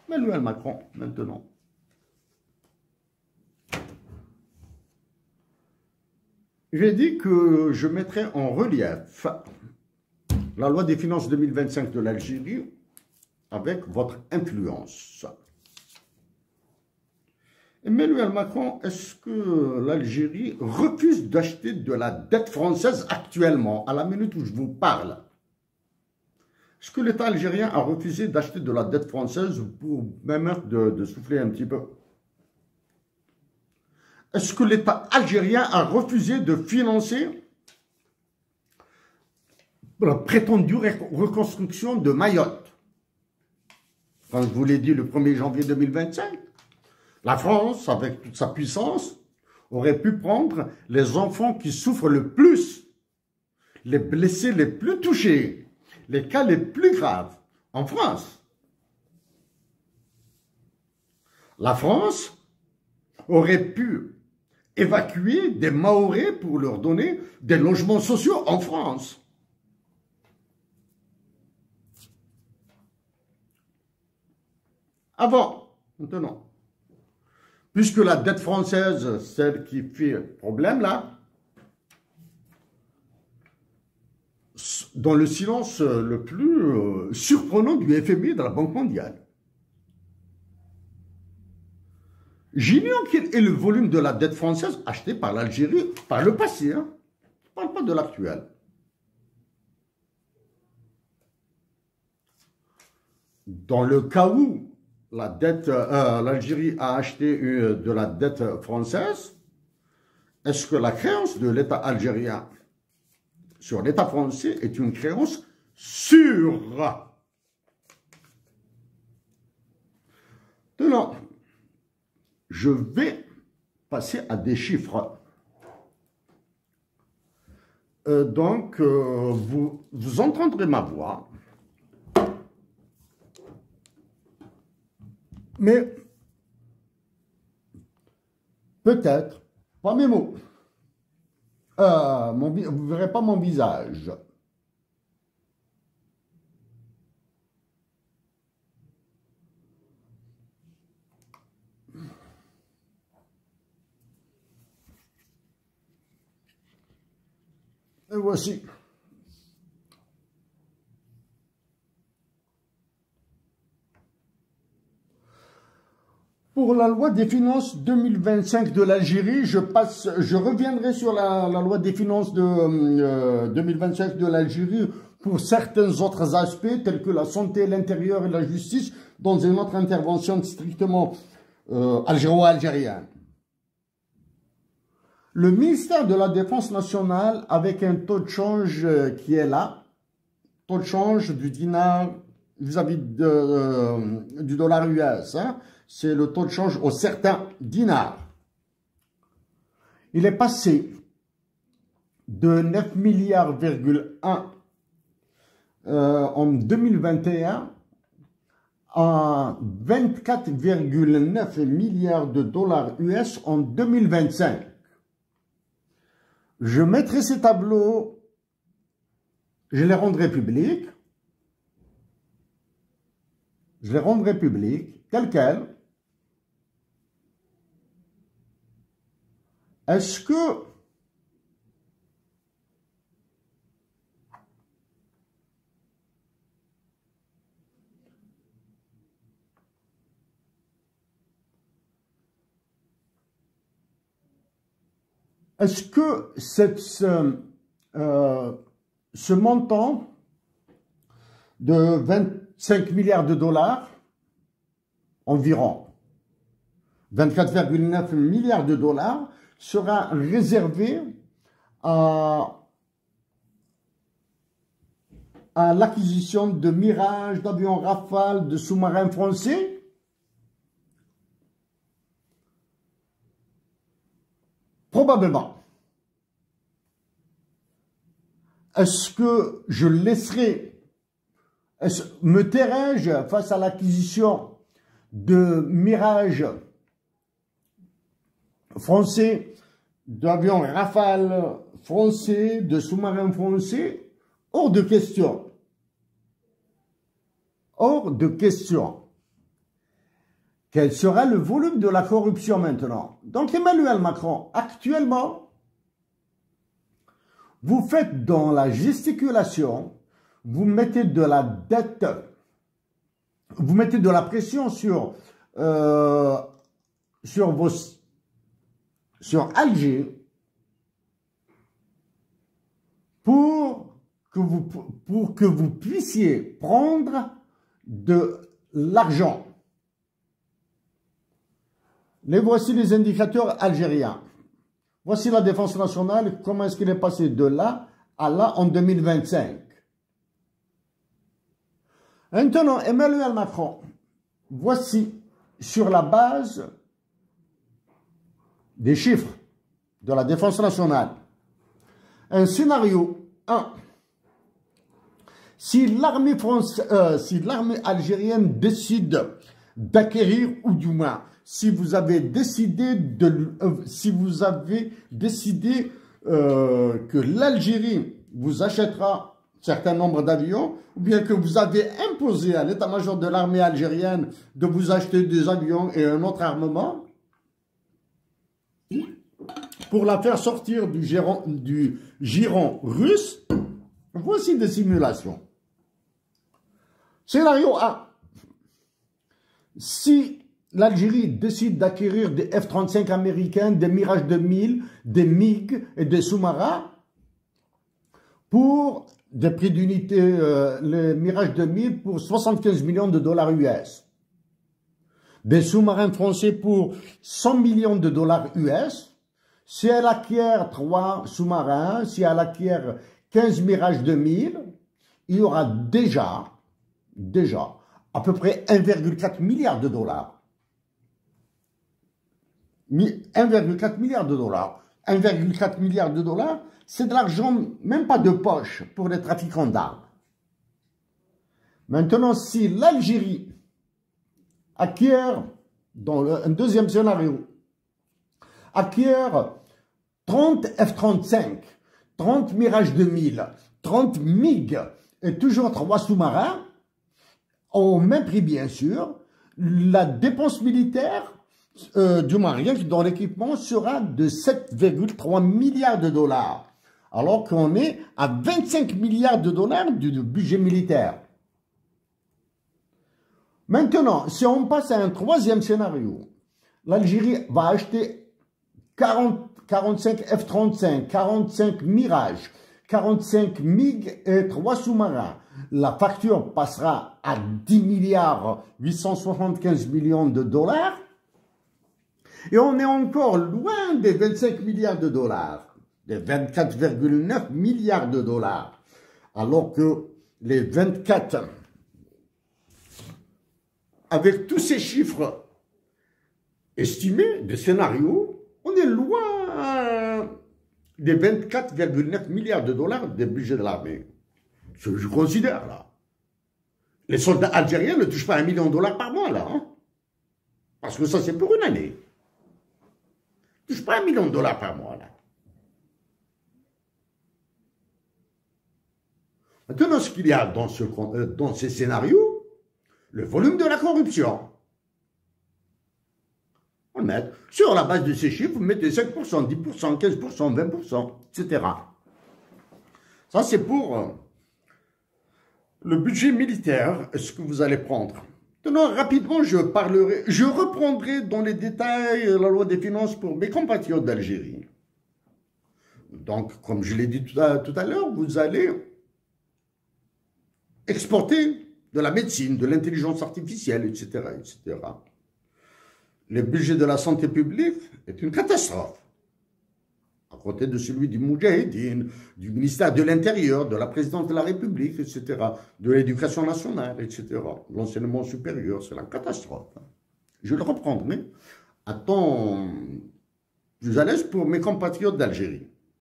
Emmanuel Macron, maintenant. J'ai dit que je mettrais en relief la loi des finances 2025 de l'Algérie avec votre influence. Emmanuel Macron, est-ce que l'Algérie refuse d'acheter de la dette française actuellement, à la minute où je vous parle? Est-ce que l'État algérien a refusé d'acheter de la dette française pour même de souffler un petit peu? Est-ce que l'État algérien a refusé de financer la prétendue reconstruction de Mayotte? Quand je vous l'ai dit le 1er janvier 2025, la France, avec toute sa puissance, aurait pu prendre les enfants qui souffrent le plus, les blessés les plus touchés, les cas les plus graves en France. La France aurait pu évacuer des Mahorais pour leur donner des logements sociaux en France. Avant, maintenant. Puisque la dette française, celle qui fait problème là, dans le silence le plus surprenant du FMI et de la Banque mondiale. J'ignore quel est le volume de la dette française achetée par l'Algérie par le passé. Hein. Je ne parle pas de l'actuel. Dans le cas où l'Algérie a acheté de la dette française, est-ce que la créance de l'État algérien sur l'État français est une créance sûre? Maintenant, je vais passer à des chiffres. Donc, vous entendrez ma voix. Mais, peut-être, pas mes mots. Vous ne verrez pas mon visage. Et voici. Pour la loi des finances 2025 de l'Algérie, je reviendrai sur la loi des finances de 2025 de l'Algérie pour certains autres aspects tels que la santé, l'intérieur et la justice dans une autre intervention strictement algéro-algérienne. Le ministère de la Défense nationale, avec un taux de change qui est là, taux de change du dinar vis-à-vis du dollar US, hein, c'est le taux de change au certain dinar. Il est passé de 9 milliards,1 en 2021 à 24,9 milliards de dollars US en 2025. Je mettrai ces tableaux, je les rendrai publics. Je les rendrai publics, tels quels. Est-ce que ce montant de 25 milliards de dollars, environ 24,9 milliards de dollars, sera réservé à l'acquisition de Mirage, d'avions Rafale, de sous-marins français? Probablement. Est-ce que je laisserai, me tairai-je face à l'acquisition de Mirage français, d'avions Rafale français, de sous-marins français? Hors de question. Hors de question. Quel sera le volume de la corruption maintenant? Donc Emmanuel Macron, actuellement, vous faites dans la gesticulation, vous mettez de la dette, vous mettez de la pression sur Alger pour que vous puissiez prendre de l'argent. Les voici les indicateurs algériens. Voici la défense nationale, comment est-ce qu'il est passé de là à là en 2025. Maintenant, Emmanuel Macron, voici sur la base des chiffres de la défense nationale, un scénario 1. Si l'armée algérienne décide d'acquérir, ou du moins, si vous avez décidé que l'Algérie vous achètera un certain nombre d'avions, ou bien que vous avez imposé à l'état-major de l'armée algérienne de vous acheter des avions et un autre armement, pour la faire sortir du giron russe, voici des simulations. Scénario A. Si l'Algérie décide d'acquérir des F-35 américains, des Mirage 2000, des MiG et des sous-marins pour des prix d'unité, les Mirage 2000 pour 75 millions de dollars US. Des sous-marins français pour 100 millions de dollars US. Si elle acquiert 3 sous-marins, si elle acquiert 15 Mirage 2000, il y aura déjà à peu près 1,4 milliard de dollars. 1,4 milliard de dollars. 1,4 milliard de dollars, c'est de l'argent même pas de poche pour les trafiquants d'armes. Maintenant, si l'Algérie acquiert, dans un deuxième scénario, acquiert 30 F-35, 30 Mirage 2000, 30 MiG et toujours 3 sous-marins, au même prix bien sûr, la dépense militaire, du moins rien que dans l'équipement, sera de 7,3 milliards de dollars, alors qu'on est à 25 milliards de dollars du budget militaire. Maintenant, si on passe à un troisième scénario, l'Algérie va acheter 45 F-35, 45 Mirage, 45 MiG et 3 sous-marins. La facture passera à 10 milliards 875 millions de dollars. Et on est encore loin des 25 milliards de dollars, des 24,9 milliards de dollars. Alors que les 24, avec tous ces chiffres estimés, des scénarios, on est loin des 24,9 milliards de dollars des budgets de l'armée. Ce que je considère, là. Les soldats algériens ne touchent pas $1 million par mois, là. Hein? Parce que ça, c'est pour une année. Ils ne touchent pas $1 million par mois, là. Maintenant, ce qu'il y a dans ces scénarios, le volume de la corruption. On le met sur la base de ces chiffres, vous mettez 5%, 10%, 15%, 20%, etc. Ça, c'est pour le budget militaire, ce que vous allez prendre. Maintenant, rapidement, je reprendrai dans les détails la loi des finances pour mes compatriotes d'Algérie. Donc, comme je l'ai dit tout à l'heure, vous allez exporter de la médecine, de l'intelligence artificielle, etc., etc. Le budget de la santé publique est une catastrophe. À côté de celui du Moudjahidine, du ministère de l'Intérieur, de la présidence de la République, etc., de l'éducation nationale, etc., l'enseignement supérieur, c'est la catastrophe. Je le reprendrai à temps plus à l'aise pour mes compatriotes d'Algérie.